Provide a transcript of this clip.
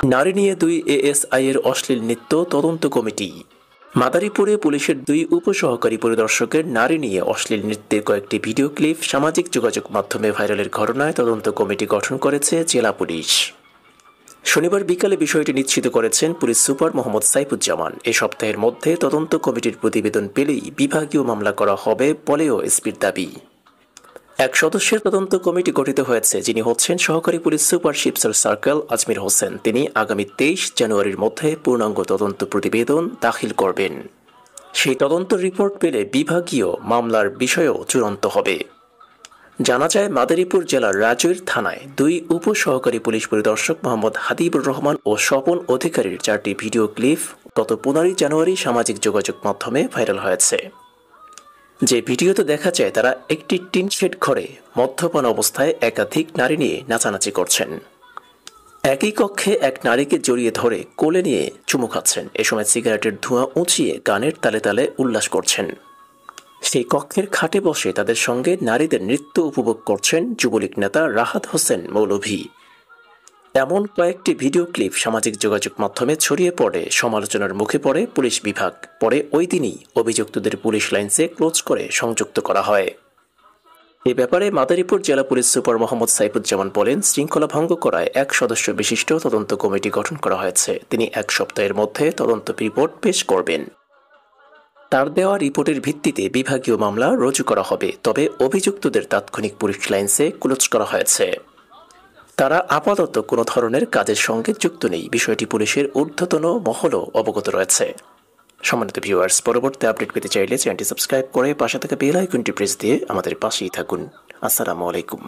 নারী নিয়ে 2 এএসআই এর অশ্লীল নৃত্য তদন্ত কমিটি। মাদারীপুরে পুলিশের 2 উপসহকারী পরিদর্শকের নারী নিয়ে অশ্লীল নৃত্যের কয়েকটি ভিডিও ক্লিপ সামাজিক যোগাযোগ মাধ্যমে ভাইরালের ঘটনায় তদন্ত কমিটি গঠন করেছে জেলা পুলিশ। শনিবার বিকালে বিষয়টি নিশ্চিত করেছেন পুলিশ সুপার মোহাম্মদ সাইফুজ্জামান। এ সপ্তাহের মধ্যে তদন্ত কমিটির প্রতিবেদন পেলেই বিভাগীয় মামলা করা হবে বলেও এসপির দাবি। এক সদস্যের তদন্ত কমিটি গঠিত হয়েছে, যিনি হচ্ছেন সহকারী police super Shibchar circle Ajmer Hossain. তিনি আগামী 23 জানুয়ারির মধ্যে পূর্ণাঙ্গ তদন্ত প্রতিবেদন দাখিল করবেন। সেই তদন্ত রিপোর্ট পেলে বিভাগীয় মামলার বিষয়ও চূড়ান্ত হবে। জানা যায়, মাদারীপুর জেলার রাজৈর থানায় 2 উপসহকারী পুলিশ পরিদর্শক মোহাম্মদ হাবিবুর রহমান ও স্বপন অধিকারীর 4টি ভিডিও ক্লিপ গত 15 জানুয়ারি সামাজিক যোগাযোগ মাধ্যমে ভাইরাল হয়েছে। যে ভিডিওতে দেখা যায় তারা একটি টিন শেড ঘরে মদ্যপান অবস্থায় একাধিক নারী নিয়ে নাচানাচি করছেন। একই কক্ষে এক নারীকে জড়িয়ে ধরে কোলে নিয়ে চুমু খাচ্ছেন। এ সময় সিগারেটের ধোঁয়া উঁচিয়ে গানের তালে তালে উল্লাস করছেন। সেই কক্ষের খাটে বসে তাদের সঙ্গে নারীদের নৃত্য উপভোগ করছেন যুবলীগ নেতা রাহাত হোসেন মৌলভী। এমন কয়েকটি ভিডিও ক্লিপ সামাজিক যোগাযোগ মাধ্যমে ছড়িয়ে পড়ে সমালোচনার মুখে পড়ে পুলিশ বিভাগ। পরে ওই দিনই অভিযুক্তদের পুলিশ লাইন্সে ক্লোজ করে সংযুক্ত করা হয়। এ ব্যাপারে মাদারীপুর জেলা পুলিশ সুপার মোহাম্মদ সাইফুজ্জামান বলেন, শৃঙ্খলা ভঙ্গ করায় 1 সদস্য বিশিষ্ট তদন্ত কমিটি গঠন করা হয়েছে। তিনি 1 সপ্তাহের মধ্যে তদন্ত রিপোর্ট পেশ করবেন। তার দেওয়া রিপোর্টের ভিত্তিতে বিভাগীয় মামলা রুজু করা হবে। তবে অভিযুক্তদের তাৎক্ষণিক পুলিশ লাইন্সে ক্লোজ করা হয়েছে। তারা আপাতত কোনো ধরনের কাজের সঙ্গে যুক্ত নেই। বিষয়টি পুলিশের ঊর্ধ্বতন মহলও অবগত রয়েছে। সম্মানিত ভিউয়ার্স, পরবর্তী আপডেট পেতে চাইলে চ্যানেলটি সাবস্ক্রাইব করে পাশে থাকা বেল আইকনটি প্রেস দিয়ে আমাদের পাশেই থাকুন। আসসালামু আলাইকুম।